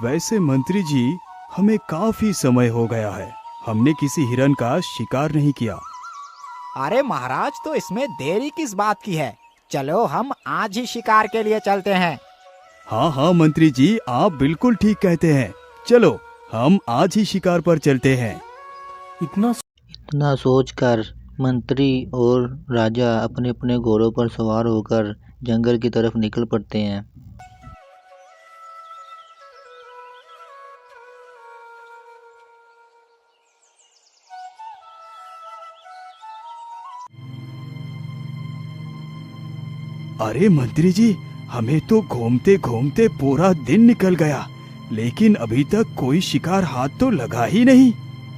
वैसे मंत्री जी, हमें काफी समय हो गया है, हमने किसी हिरन का शिकार नहीं किया। अरे महाराज, तो इसमें देरी किस बात की है? चलो हम आज ही शिकार के लिए चलते हैं। हाँ हाँ मंत्री जी, आप बिल्कुल ठीक कहते हैं। चलो हम आज ही शिकार पर चलते हैं। इतना सोचकर मंत्री और राजा अपने अपने घोड़ों पर सवार होकर जंगल की तरफ निकल पड़ते हैं। अरे मंत्री जी, हमें तो घूमते घूमते पूरा दिन निकल गया, लेकिन अभी तक कोई शिकार हाथ तो लगा ही नहीं।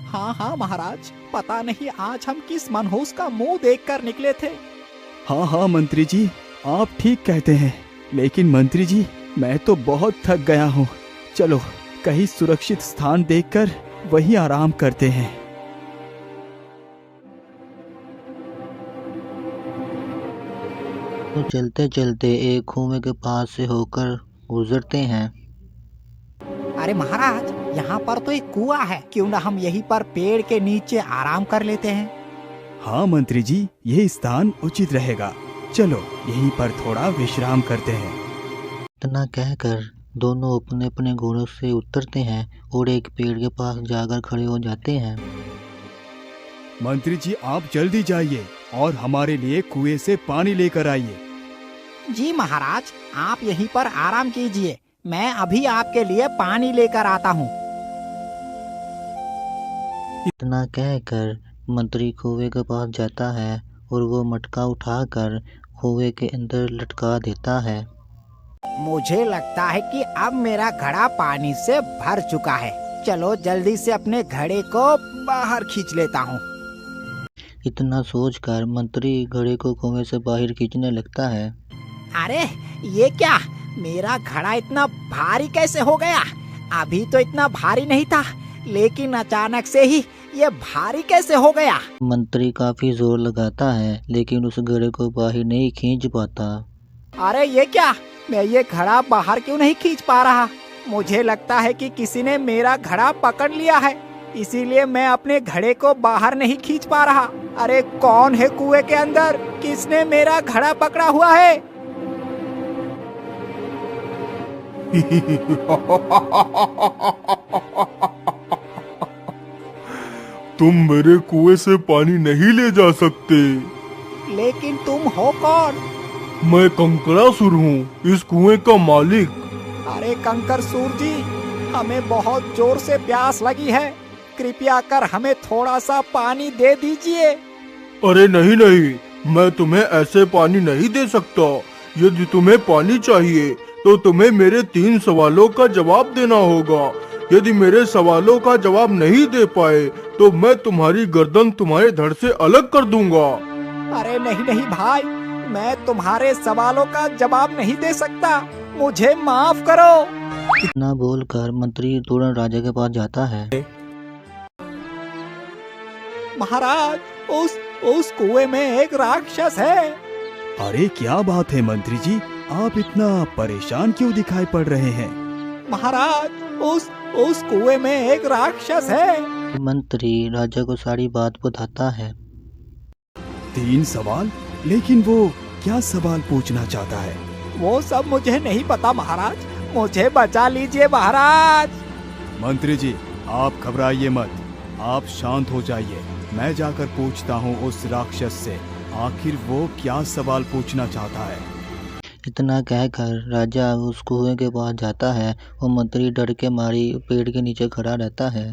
हाँ हाँ महाराज, पता नहीं आज हम किस मनहूस का मुंह देखकर निकले थे। हाँ हाँ मंत्री जी, आप ठीक कहते हैं, लेकिन मंत्री जी मैं तो बहुत थक गया हूँ। चलो कहीं सुरक्षित स्थान देखकर वहीं आराम करते हैं। तो चलते चलते एक कुएं के पास से होकर गुजरते हैं। अरे महाराज, यहाँ पर तो एक कुआं है, क्यों ना हम यहीं पर पेड़ के नीचे आराम कर लेते हैं। हाँ मंत्री जी, ये स्थान उचित रहेगा। चलो यहीं पर थोड़ा विश्राम करते हैं। इतना कहकर दोनों अपने अपने घोड़ों से उतरते हैं और एक पेड़ के पास जाकर खड़े हो जाते हैं। मंत्री जी आप जल्दी जाइए और हमारे लिए कुएं से पानी लेकर आइए। जी महाराज, आप यहीं पर आराम कीजिए, मैं अभी आपके लिए पानी लेकर आता हूँ। इतना कहकर मंत्री कुएं के पास जाता है और वो मटका उठाकर कुएं के अंदर लटका देता है। मुझे लगता है कि अब मेरा घड़ा पानी से भर चुका है। चलो जल्दी से अपने घड़े को बाहर खींच लेता हूँ। इतना सोचकर मंत्री घड़े को कुएं से बाहर खींचने लगता है। अरे ये क्या, मेरा घड़ा इतना भारी कैसे हो गया? अभी तो इतना भारी नहीं था, लेकिन अचानक से ही ये भारी कैसे हो गया? मंत्री काफी जोर लगाता है लेकिन उस घड़े को बाहर नहीं खींच पाता। अरे ये क्या, मैं ये घड़ा बाहर क्यों नहीं खींच पा रहा? मुझे लगता है कि किसी ने मेरा घड़ा पकड़ लिया है, इसीलिए मैं अपने घड़े को बाहर नहीं खींच पा रहा। अरे कौन है कुएं के अंदर? किसने मेरा घड़ा पकड़ा हुआ है? तुम मेरे कुएं से पानी नहीं ले जा सकते। लेकिन तुम हो कौन? मैं कंकरासुर हूँ, इस कुएं का मालिक। अरे कंकरसूर जी, हमें बहुत जोर से प्यास लगी है, कृपया कर हमें थोड़ा सा पानी दे दीजिए। अरे नहीं नहीं, मैं तुम्हें ऐसे पानी नहीं दे सकता। यदि तुम्हें पानी चाहिए तो तुम्हें मेरे 3 सवालों का जवाब देना होगा। यदि मेरे सवालों का जवाब नहीं दे पाए तो मैं तुम्हारी गर्दन तुम्हारे धड़ से अलग कर दूंगा। अरे नहीं नहीं भाई, मैं तुम्हारे सवालों का जवाब नहीं दे सकता, मुझे माफ करो। इतना बोलकर मंत्री तुरंत राजा के पास जाता है। महाराज, उस कुएं में एक राक्षस है। अरे क्या बात है मंत्री जी, आप इतना परेशान क्यों दिखाई पड़ रहे हैं? महाराज, उस कुएं में एक राक्षस है। मंत्री राजा को सारी बात बताता है। 3 सवाल? लेकिन वो क्या सवाल पूछना चाहता है? वो सब मुझे नहीं पता महाराज, मुझे बचा लीजिए महाराज। मंत्री जी आप घबराइए मत, आप शांत हो जाइए। मैं जाकर पूछता हूँ उस राक्षस से, आखिर वो क्या सवाल पूछना चाहता है। इतना कहकर राजा उस कुएं के पास जाता है और मंत्री डर के मारे पेड़ के नीचे खड़ा रहता है।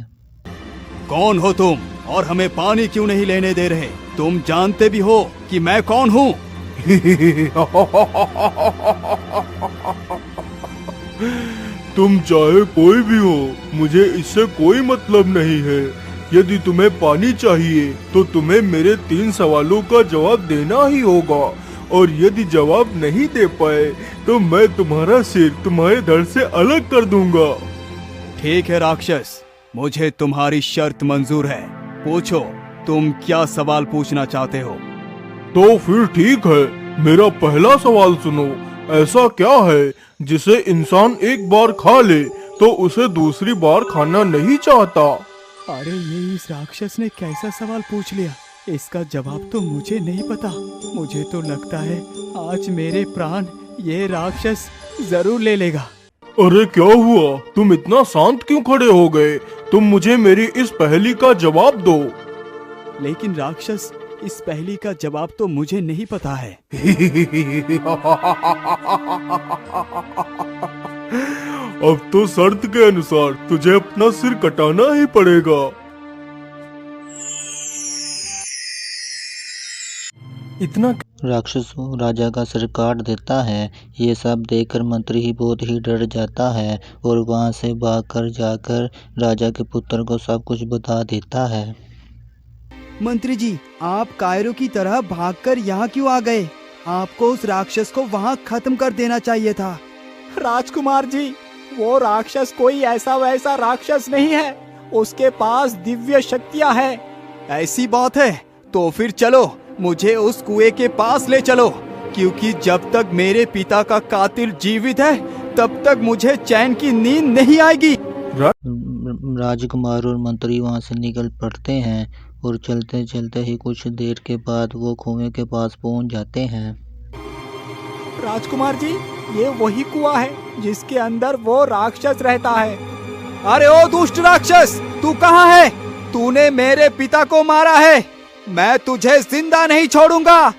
कौन हो तुम और हमें पानी क्यों नहीं लेने दे रहे? तुम जानते भी हो कि मैं कौन हूँ? तुम चाहे कोई भी हो, मुझे इससे कोई मतलब नहीं है। यदि तुम्हें पानी चाहिए तो तुम्हें मेरे 3 सवालों का जवाब देना ही होगा, और यदि जवाब नहीं दे पाए तो मैं तुम्हारा सिर तुम्हारे धड़ से अलग कर दूंगा। ठीक है राक्षस, मुझे तुम्हारी शर्त मंजूर है। पूछो, तुम क्या सवाल पूछना चाहते हो? तो फिर ठीक है, मेरा पहला सवाल सुनो। ऐसा क्या है जिसे इंसान एक बार खा ले तो उसे दूसरी बार खाना नहीं चाहता। अरे ये इस राक्षस ने कैसा सवाल पूछ लिया, इसका जवाब तो मुझे नहीं पता। मुझे तो लगता है आज मेरे प्राण ये राक्षस जरूर ले लेगा। अरे क्या हुआ, तुम इतना शांत क्यों खड़े हो गए? तुम मुझे मेरी इस पहेली का जवाब दो। लेकिन राक्षस, इस पहेली का जवाब तो मुझे नहीं पता है। अब तो शर्त के अनुसार तुझे अपना सिर कटाना ही पड़ेगा। इतना राक्षस राजा का सिर काट देता है। ये सब देखकर मंत्री ही बहुत ही डर जाता है और वहां से भागकर जाकर राजा के पुत्र को सब कुछ बता देता है। मंत्री जी, आप कायरों की तरह भागकर यहाँ क्यों आ गए? आपको उस राक्षस को वहाँ खत्म कर देना चाहिए था। राजकुमार जी, वो राक्षस कोई ऐसा वैसा राक्षस नहीं है, उसके पास दिव्य शक्तियाँ है। ऐसी बात है तो फिर चलो, मुझे उस कुएं के पास ले चलो, क्योंकि जब तक मेरे पिता का कातिल जीवित है तब तक मुझे चैन की नींद नहीं आएगी। राजकुमार और मंत्री वहां से निकल पड़ते हैं और चलते चलते ही कुछ देर के बाद वो कुएं के पास पहुंच जाते हैं। राजकुमार जी, ये वही कुआं है जिसके अंदर वो राक्षस रहता है। अरे ओ दुष्ट राक्षस, तू कहाँ है? तूने मेरे पिता को मारा है, मैं तुझे जिंदा नहीं छोड़ूंगा।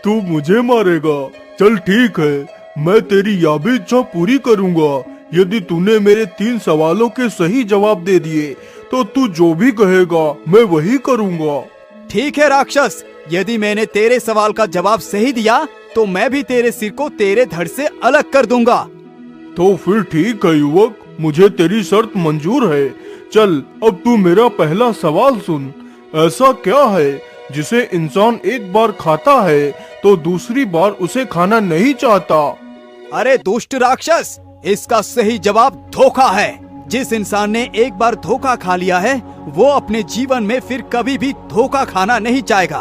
तू मुझे मारेगा? चल ठीक है, मैं तेरी यह भी इच्छा पूरी करूंगा। यदि तूने मेरे 3 सवालों के सही जवाब दे दिए तो तू जो भी कहेगा मैं वही करूंगा। ठीक है राक्षस, यदि मैंने तेरे सवाल का जवाब सही दिया तो मैं भी तेरे सिर को तेरे धड़ से अलग कर दूंगा। तो फिर ठीक है युवक, मुझे तेरी शर्त मंजूर है। चल अब तू मेरा पहला सवाल सुन। ऐसा क्या है जिसे इंसान एक बार खाता है तो दूसरी बार उसे खाना नहीं चाहता? अरे दुष्ट राक्षस, इसका सही जवाब धोखा है। जिस इंसान ने एक बार धोखा खा लिया है वो अपने जीवन में फिर कभी भी धोखा खाना नहीं चाहेगा।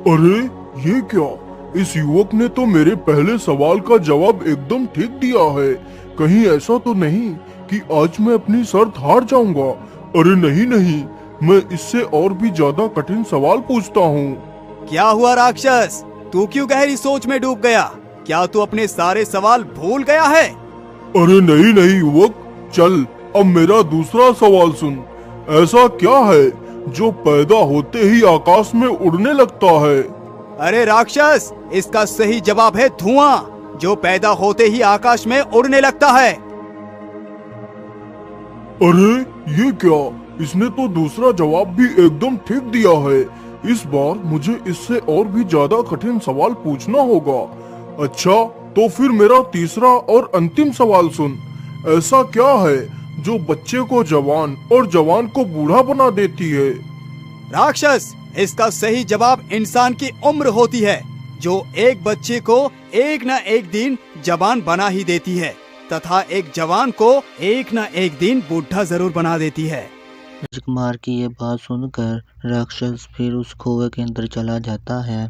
अरे ये क्या, इस युवक ने तो मेरे पहले सवाल का जवाब एकदम ठीक दिया है। कहीं ऐसा तो नहीं कि आज मैं अपनी शर्त हार जाऊंगा? अरे नहीं नहीं, मैं इससे और भी ज्यादा कठिन सवाल पूछता हूँ। क्या हुआ राक्षस, तू क्यों गहरी सोच में डूब गया? क्या तू अपने सारे सवाल भूल गया है? अरे नहीं नहीं युवक, चल अब मेरा दूसरा सवाल सुन। ऐसा क्या है जो पैदा होते ही आकाश में उड़ने लगता है? अरे राक्षस, इसका सही जवाब है धुआं, जो पैदा होते ही आकाश में उड़ने लगता है। अरे ये क्या, इसने तो दूसरा जवाब भी एकदम ठीक दिया है। इस बार मुझे इससे और भी ज्यादा कठिन सवाल पूछना होगा। अच्छा तो फिर मेरा तीसरा और अंतिम सवाल सुन। ऐसा क्या है जो बच्चे को जवान और जवान को बूढ़ा बना देती है? राक्षस, इसका सही जवाब इंसान की उम्र होती है, जो एक बच्चे को एक न एक दिन जवान बना ही देती है तथा एक जवान को एक न एक दिन बूढ़ा जरूर बना देती है। राजकुमार की ये बात सुनकर राक्षस फिर उस कुएं के अंदर चला जाता है।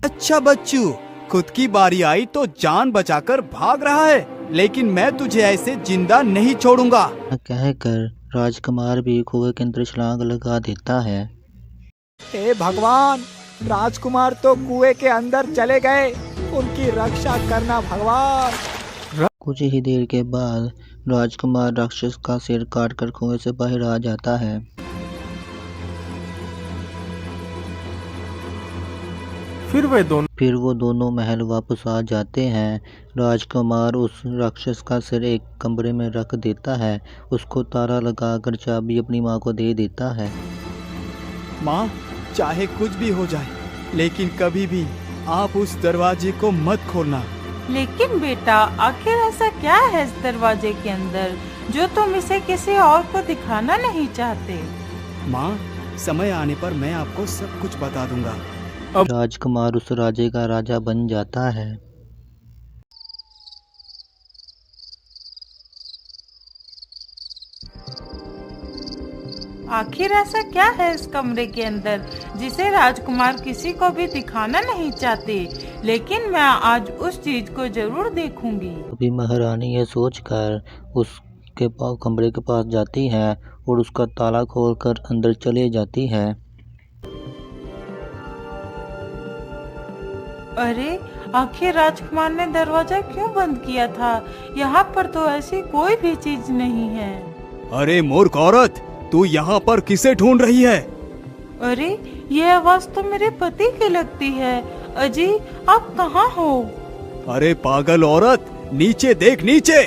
अच्छा बच्चू, खुद की बारी आई तो जान बचाकर भाग रहा है, लेकिन मैं तुझे ऐसे जिंदा नहीं छोड़ूंगा। कहकर राजकुमार भी कुएं के अंदर छलांग लगा देता है। हे भगवान, राजकुमार तो कुएं के अंदर चले गए, उनकी रक्षा करना भगवान। कुछ ही देर के बाद राजकुमार राक्षस का सिर काटकर कुएं से बाहर आ जाता है। फिर वो दोनों महल वापस आ जाते हैं। राजकुमार उस राक्षस का सिर एक कमरे में रख देता है, उसको ताला लगाकर चाबी अपनी माँ को दे देता है। माँ, चाहे कुछ भी हो जाए, लेकिन कभी भी आप उस दरवाजे को मत खोलना। लेकिन बेटा, आखिर ऐसा क्या है इस दरवाजे के अंदर जो तुम इसे किसी और को दिखाना नहीं चाहते? माँ, समय आने पर मैं आपको सब कुछ बता दूंगा। राजकुमार उस राज्य का राजा बन जाता है। आखिर ऐसा क्या है इस कमरे के अंदर जिसे राजकुमार किसी को भी दिखाना नहीं चाहते, लेकिन मैं आज उस चीज को जरूर देखूंगी। अभी महारानी यह सोचकर उसके कमरे के पास जाती है और उसका ताला खोलकर अंदर चले जाती है। अरे, आखिर राजकुमार ने दरवाजा क्यों बंद किया था? यहाँ पर तो ऐसी कोई भी चीज नहीं है। अरे मूर्ख औरत, तू यहाँ पर किसे ढूंढ रही है? अरे, ये आवाज तो मेरे पति की लगती है। अजी, आप कहाँ हो? अरे पागल औरत, नीचे देख, नीचे।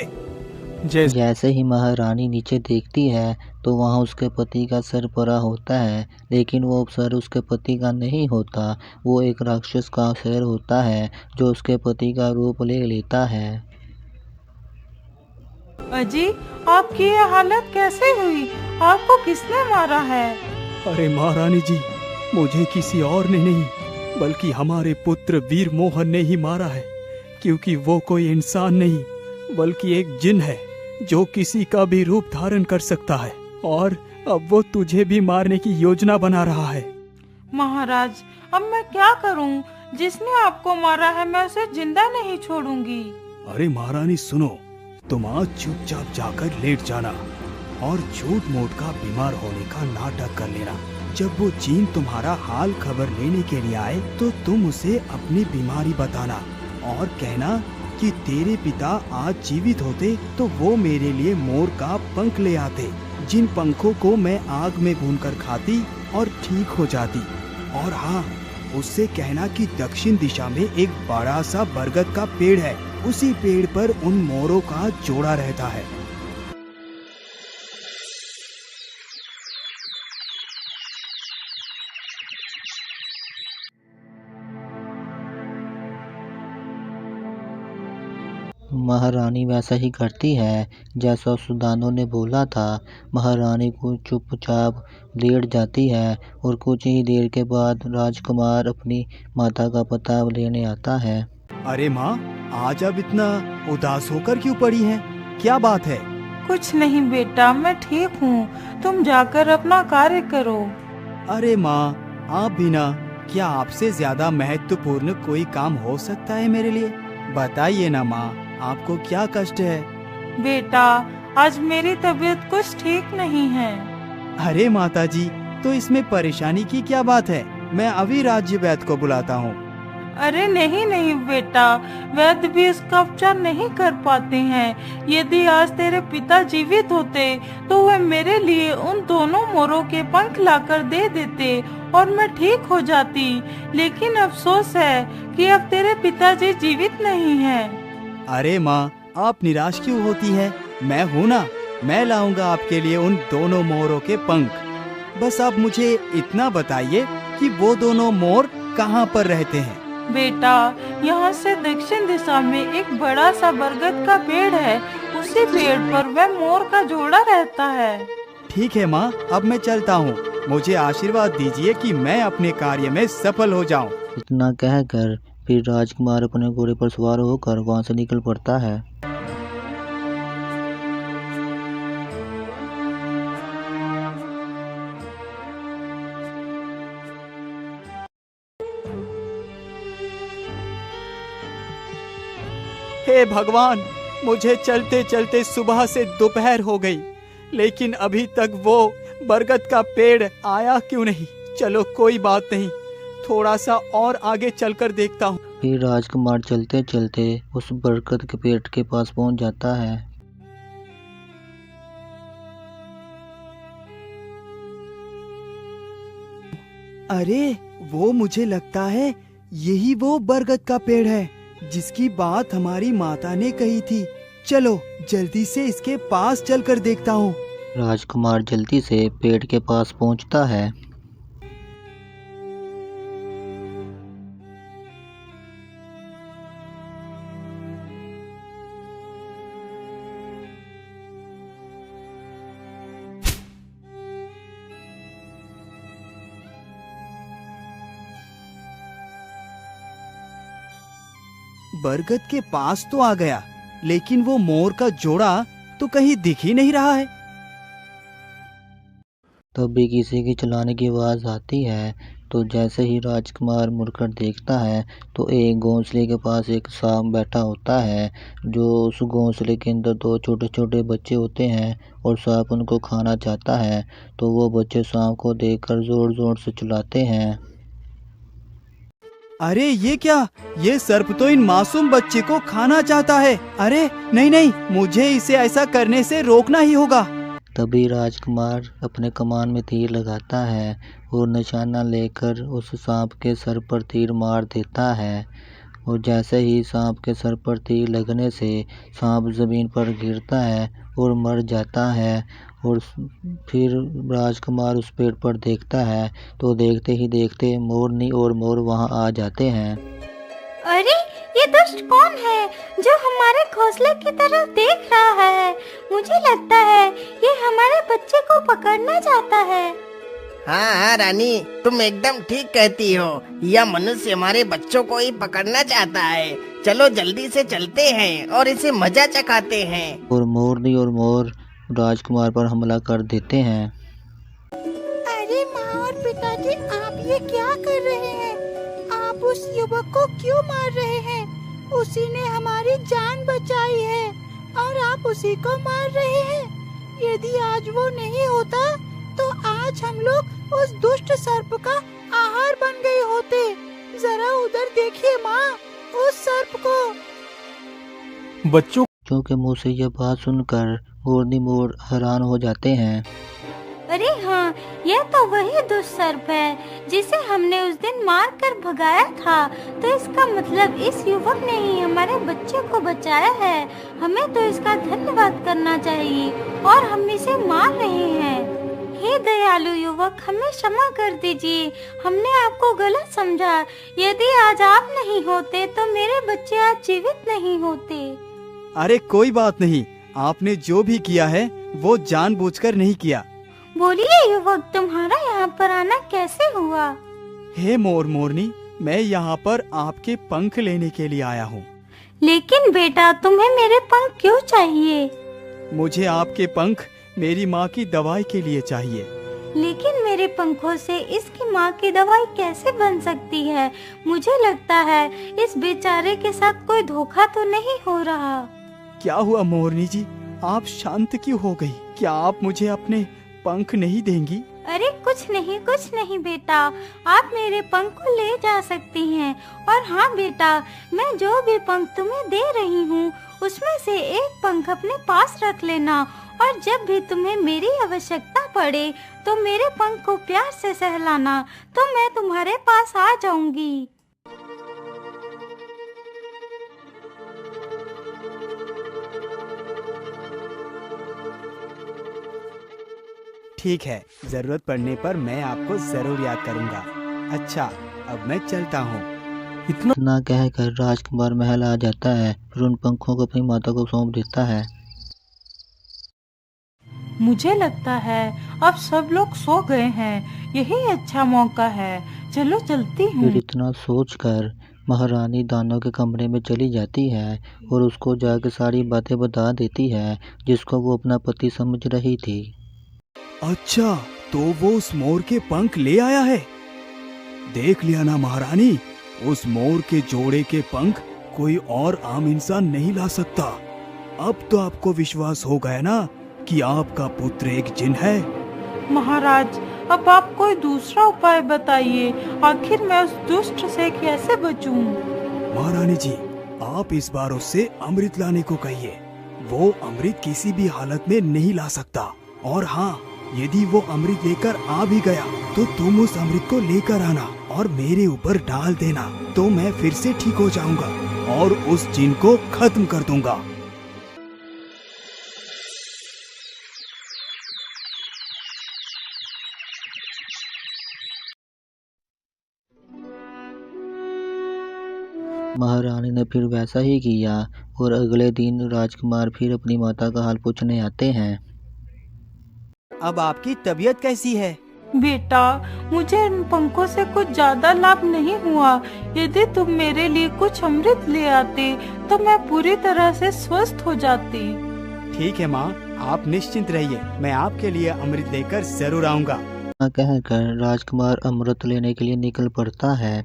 जैसे ही महारानी नीचे देखती है तो वहाँ उसके पति का सर पड़ा होता है, लेकिन वो सर उसके पति का नहीं होता, वो एक राक्षस का सिर होता है जो उसके पति का रूप ले लेता है। अजी, आपकी ये हालत कैसे हुई? आपको किसने मारा है? अरे महारानी जी, मुझे किसी और ने नहीं बल्कि हमारे पुत्र वीर मोहन ने ही मारा है, क्योंकि वो कोई इंसान नहीं बल्कि एक जिन है जो किसी का भी रूप धारण कर सकता है, और अब वो तुझे भी मारने की योजना बना रहा है। महाराज, अब मैं क्या करूं? जिसने आपको मारा है मैं उसे जिंदा नहीं छोड़ूंगी। अरे महारानी सुनो, तुम आज चुपचाप जाकर लेट जाना और झूठ मूठ का बीमार होने का नाटक कर लेना। जब वो जीन तुम्हारा हाल खबर लेने के लिए आए तो तुम उसे अपनी बीमारी बताना और कहना कि तेरे पिता आज जीवित होते तो वो मेरे लिए मोर का पंख ले आते, जिन पंखों को मैं आग में भूनकर खाती और ठीक हो जाती। और हाँ, उससे कहना कि दक्षिण दिशा में एक बड़ा सा बरगद का पेड़ है, उसी पेड़ पर उन मोरों का जोड़ा रहता है। महारानी वैसा ही करती है जैसा सुदानो ने बोला था। महारानी को चुपचाप लेट जाती है और कुछ ही देर के बाद राजकुमार अपनी माता का पता लेने आता है। अरे माँ, आज अब इतना उदास होकर क्यों पड़ी हैं? क्या बात है? कुछ नहीं बेटा, मैं ठीक हूँ। तुम जाकर अपना कार्य करो। अरे माँ, आप भी ना, क्या आपसे ज्यादा महत्वपूर्ण कोई काम हो सकता है मेरे लिए? बताइए ना माँ, आपको क्या कष्ट है? बेटा, आज मेरी तबीयत कुछ ठीक नहीं है। अरे माताजी, तो इसमें परेशानी की क्या बात है? मैं अभी राज्य वैद्य को बुलाता हूँ। अरे नहीं नहीं बेटा, वैद्य भी इसका उपचार नहीं कर पाते हैं। यदि आज तेरे पिता जीवित होते तो वे मेरे लिए उन दोनों मोरों के पंख लाकर दे देते और मैं ठीक हो जाती। लेकिन अफसोस है कि अब तेरे पिताजी जीवित नहीं हैं। अरे माँ, आप निराश क्यों होती है? मैं हूँ ना, मैं लाऊंगा आपके लिए उन दोनों मोरों के पंख। बस आप मुझे इतना बताइए कि वो दोनों मोर कहाँ पर रहते हैं? बेटा, यहाँ से दक्षिण दिशा में एक बड़ा सा बरगद का पेड़ है, उसी पेड़ पर वह मोर का जोड़ा रहता है। ठीक है माँ, अब मैं चलता हूँ। मुझे आशीर्वाद दीजिए कि मैं अपने कार्य में सफल हो जाऊँ। इतना कहकर फिर राजकुमार अपने घोड़े पर सवार होकर वहाँ से निकल पड़ता है। हे भगवान, मुझे चलते चलते सुबह से दोपहर हो गई, लेकिन अभी तक वो बरगद का पेड़ आया क्यों नहीं? चलो कोई बात नहीं, थोड़ा सा और आगे चलकर देखता हूँ। फिर राजकुमार चलते चलते उस बरगद के पेड़ के पास पहुंच जाता है। अरे, वो मुझे लगता है यही वो बरगद का पेड़ है जिसकी बात हमारी माता ने कही थी। चलो जल्दी से इसके पास चलकर देखता हूँ। राजकुमार जल्दी से पेड़ के पास पहुंचता है। बरगद के पास तो आ गया, लेकिन वो मोर का जोड़ा तो कहीं दिख ही नहीं रहा है। तभी किसी की चिल्लाने की आवाज़ आती है। तो जैसे ही राजकुमार मुड़कर देखता है तो एक घोंसले के पास एक सांप बैठा होता है, जो उस घोंसले के अंदर दो छोटे छोटे बच्चे होते हैं और सांप उनको खाना चाहता है। तो वो बच्चे सांप को देखकर ज़ोर ज़ोर से चिल्लाते हैं। अरे ये क्या, ये सर्प तो इन मासूम बच्चे को खाना चाहता है। अरे नहीं नहीं, मुझे इसे ऐसा करने से रोकना ही होगा। तभी राजकुमार अपने कमान में तीर लगाता है और निशाना लेकर उस सांप के सर पर तीर मार देता है। और जैसे ही सांप के सर पर तीर लगने से सांप ज़मीन पर गिरता है और मर जाता है। और फिर राजकुमार उस पेड़ पर देखता है तो देखते ही देखते मोरनी और मोर वहां आ जाते हैं। अरे ये दुष्ट कौन है जो हमारे घोंसले की तरफ देख रहा है? मुझे लगता है ये हमारे बच्चे को पकड़ना चाहता है। हाँ रानी, तुम एकदम ठीक कहती हो। यह मनुष्य हमारे बच्चों को ही पकड़ना चाहता है। चलो जल्दी से चलते हैं और इसे मजा चखाते हैं। और मोरनी और मोर राजकुमार पर हमला कर देते हैं। अरे माँ और पिताजी, आप ये क्या कर रहे हैं? आप उस युवक को क्यों मार रहे हैं? उसी ने हमारी जान बचाई है और आप उसी को मार रहे हैं। यदि आज वो नहीं होता तो आज हम लोग उस दुष्ट सर्प का आहार बन गए होते। जरा उधर देखिए माँ, उस सर्प को। बच्चों के मुंह से यह बात सुनकर मोरनी मोर हैरान हो जाते हैं। अरे हाँ, यह तो वही दुष्ट सर्प है जिसे हमने उस दिन मार कर भगाया था। तो इसका मतलब इस युवक ने ही हमारे बच्चे को बचाया है। हमें तो इसका धन्यवाद करना चाहिए और हम इसे मार रहे हैं। हे दयालु युवक, हमें क्षमा कर दीजिए, हमने आपको गलत समझा। यदि आज आप नहीं होते तो मेरे बच्चे आज जीवित नहीं होते। अरे कोई बात नहीं, आपने जो भी किया है वो जानबूझकर नहीं किया। बोलिए युवक, तुम्हारा यहाँ पर आना कैसे हुआ? हे मोर मोरनी, मैं यहाँ पर आपके पंख लेने के लिए आया हूँ। लेकिन बेटा, तुम्हें मेरे पंख क्यों चाहिए? मुझे आपके पंख मेरी माँ की दवाई के लिए चाहिए। लेकिन मेरे पंखों से इसकी माँ की दवाई कैसे बन सकती है? मुझे लगता है इस बेचारे के साथ कोई धोखा तो नहीं हो रहा। क्या हुआ मोरनी जी, आप शांत क्यों हो गई? क्या आप मुझे अपने पंख नहीं देंगी? अरे कुछ नहीं बेटा, आप मेरे पंख को ले जा सकती हैं। और हाँ बेटा, मैं जो भी पंख तुम्हें दे रही हूँ उसमें से एक पंख अपने पास रख लेना, और जब भी तुम्हें मेरी आवश्यकता पड़े तो मेरे पंख को प्यार से सहलाना, तो मैं तुम्हारे पास आ जाऊंगी। ठीक है, जरूरत पड़ने पर मैं आपको जरूर याद करूँगा। अच्छा, अब मैं चलता हूँ। इतना कहकर राजकुमार महल आ जाता है, फिर उन पंखों को अपनी माता को सौंप देता है। मुझे लगता है अब सब लोग सो गए हैं, यही अच्छा मौका है। चलो चलती हूँ। फिर इतना सोचकर महारानी दानों के कमरे में चली जाती है और उसको जाकर सारी बातें बता देती है जिसको वो अपना पति समझ रही थी। अच्छा, तो वो उस मोर के पंख ले आया है। देख लिया ना महारानी, उस मोर के जोड़े के पंख कोई और आम इंसान नहीं ला सकता। अब तो आपको विश्वास हो गया ना कि आपका पुत्र एक जिन है। महाराज, अब आप कोई दूसरा उपाय बताइए, आखिर मैं उस दुष्ट से कैसे बचूं? महारानी जी, आप इस बार उससे अमृत लाने को कहिए। वो अमृत किसी भी हालत में नहीं ला सकता। और हाँ, यदि वो अमृत लेकर आ भी गया तो तुम उस अमृत को लेकर आना और मेरे ऊपर डाल देना, तो मैं फिर से ठीक हो जाऊंगा और उस जिन को खत्म कर दूंगा। महारानी ने फिर वैसा ही किया और अगले दिन राजकुमार फिर अपनी माता का हाल पूछने आते हैं। अब आपकी तबीयत कैसी है? बेटा, मुझे इन पंखों से कुछ ज्यादा लाभ नहीं हुआ। यदि तुम मेरे लिए कुछ अमृत ले आते तो मैं पूरी तरह से स्वस्थ हो जाती। ठीक है माँ, आप निश्चिंत रहिए, मैं आपके लिए अमृत लेकर जरूर आऊंगा। कहकर राजकुमार अमृत लेने के लिए निकल पड़ता है।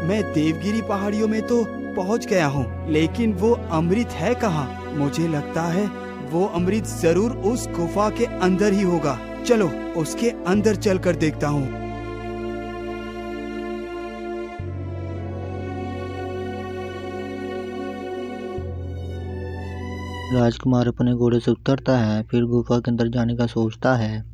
मैं देवगिरी पहाड़ियों में तो पहुंच गया हूँ, लेकिन वो अमृत है कहाँ? मुझे लगता है वो अमृत जरूर उस गुफा के अंदर ही होगा। चलो उसके अंदर चलकर देखता हूँ। राजकुमार अपने घोड़े से उतरता है, फिर गुफा के अंदर जाने का सोचता है।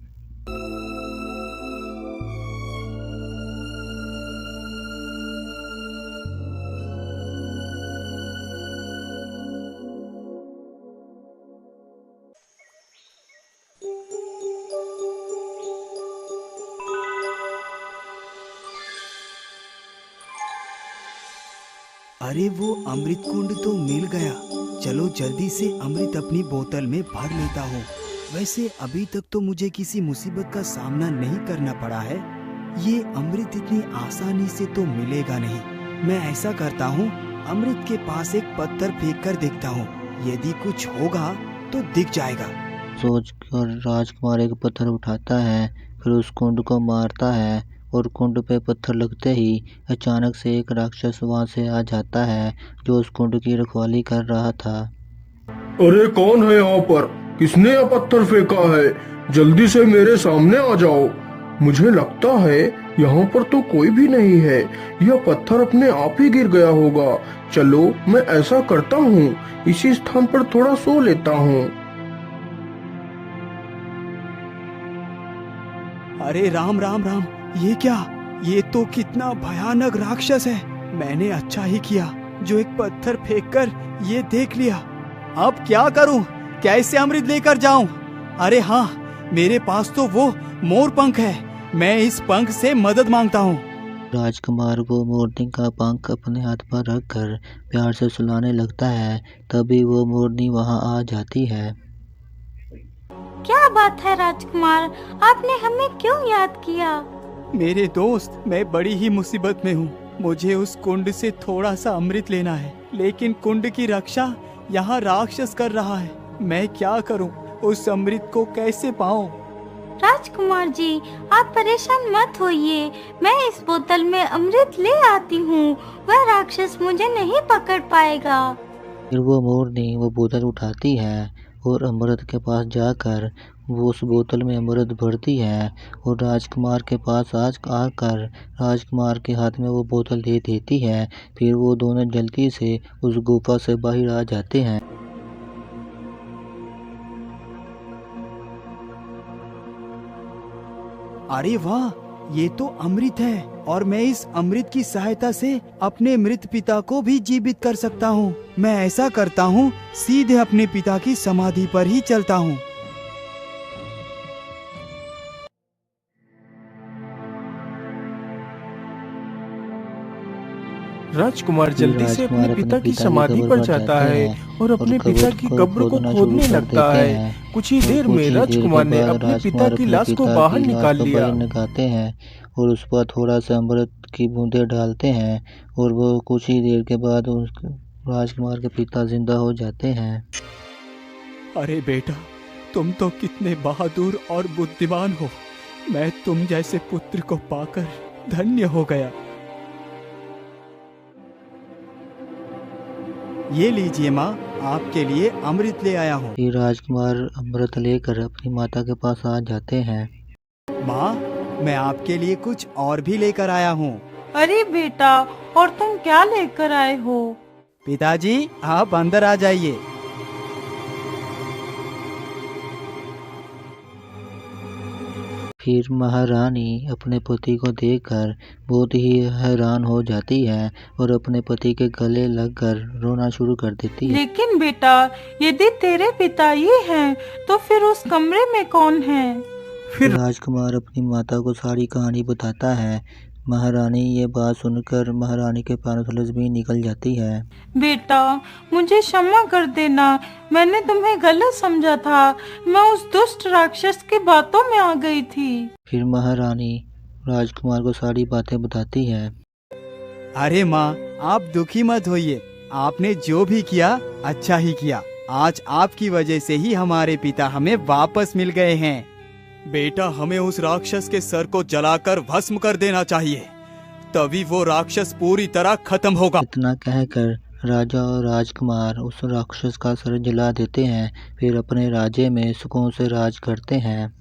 अरे वो अमृत कुंड तो मिल गया। चलो जल्दी से अमृत अपनी बोतल में भर लेता हूँ। वैसे अभी तक तो मुझे किसी मुसीबत का सामना नहीं करना पड़ा है। ये अमृत इतनी आसानी से तो मिलेगा नहीं। मैं ऐसा करता हूँ, अमृत के पास एक पत्थर फेंक कर देखता हूँ, यदि कुछ होगा तो दिख जाएगा। सोचकर राजकुमार एक पत्थर उठाता है, फिर उस कुंड को मारता है और कुंड पे पत्थर लगते ही अचानक से एक राक्षस वहां से आ जाता है जो उस कुंड की रखवाली कर रहा था। अरे कौन है यहाँ पर? किसने यह पत्थर फेंका है? जल्दी से मेरे सामने आ जाओ। मुझे लगता है यहाँ पर तो कोई भी नहीं है। यह पत्थर अपने आप ही गिर गया होगा। चलो मैं ऐसा करता हूँ, इसी स्थान पर थोड़ा सो लेता हूँ। अरे राम राम राम, ये क्या? ये तो कितना भयानक राक्षस है। मैंने अच्छा ही किया जो एक पत्थर फेंककर ये देख लिया। अब क्या करूं? कैसे अमृत लेकर जाऊं? अरे हाँ, मेरे पास तो वो मोर पंख है। मैं इस पंख से मदद मांगता हूँ। राजकुमार वो मोरनी का पंख अपने हाथ पर रखकर प्यार से सुलाने लगता है। तभी वो मोरनी वहां आ जाती है। क्या बात है राजकुमार, आपने हमें क्यों याद किया? मेरे दोस्त, मैं बड़ी ही मुसीबत में हूँ। मुझे उस कुंड से थोड़ा सा अमृत लेना है, लेकिन कुंड की रक्षा यहाँ राक्षस कर रहा है। मैं क्या करूँ? उस अमृत को कैसे पाऊँ? राजकुमार जी, आप परेशान मत होइए। मैं इस बोतल में अमृत ले आती हूँ। वह राक्षस मुझे नहीं पकड़ पाएगा। फिर वो मोरनी वो बोतल उठाती है और अमृत के पास जाकर वो उस बोतल में अमृत भरती है और राजकुमार के पास आकर राजकुमार के हाथ में वो बोतल दे देती है। फिर वो दोनों जल्दी से उस गुफा से बाहर आ जाते हैं। अरे वाह, ये तो अमृत है और मैं इस अमृत की सहायता से अपने मृत पिता को भी जीवित कर सकता हूँ। मैं ऐसा करता हूँ, सीधे अपने पिता की समाधि पर ही चलता हूँ। राजकुमार जल्दी से अपने पिता की समाधि पर जाता है और अपने पिता की कब्र को खोदने लगता है। कुछ ही देर में राजकुमार ने अपने पिता की लाश को बाहर निकाल लिया। निकालते हैं और उस पर थोड़ा सा अमृत की बूंदें डालते हैं और वो कुछ ही देर के बाद राजकुमार के पिता जिंदा हो जाते हैं। अरे बेटा, तुम तो कितने बहादुर और बुद्धिमान हो। मैं तुम जैसे पुत्र को पाकर धन्य हो गया। ये लीजिए माँ, आपके लिए अमृत ले आया हूँ। फिर राजकुमार अमृत लेकर अपनी माता के पास आ जाते हैं। माँ, मैं आपके लिए कुछ और भी लेकर आया हूँ। अरे बेटा, और तुम क्या लेकर आए हो? पिताजी, आप अंदर आ जाइए। फिर महारानी अपने पति को देखकर बहुत ही हैरान हो जाती है और अपने पति के गले लगकर रोना शुरू कर देती है। लेकिन बेटा, यदि तेरे पिता ये हैं, तो फिर उस कमरे में कौन है? फिर राजकुमार अपनी माता को सारी कहानी बताता है। महारानी ये बात सुनकर महारानी के पैरों तले जमीन निकल जाती है। बेटा, मुझे क्षमा कर देना। मैंने तुम्हें गलत समझा था। मैं उस दुष्ट राक्षस की बातों में आ गई थी। फिर महारानी राजकुमार को सारी बातें बताती है। अरे माँ, आप दुखी मत होइए। आपने जो भी किया अच्छा ही किया। आज आपकी वजह से ही हमारे पिता हमें वापस मिल गए हैं। बेटा, हमें उस राक्षस के सर को जलाकर भस्म कर देना चाहिए, तभी वो राक्षस पूरी तरह खत्म होगा। इतना कहकर राजा और राजकुमार उस राक्षस का सर जला देते हैं। फिर अपने राज्य में सुकून से राज करते हैं।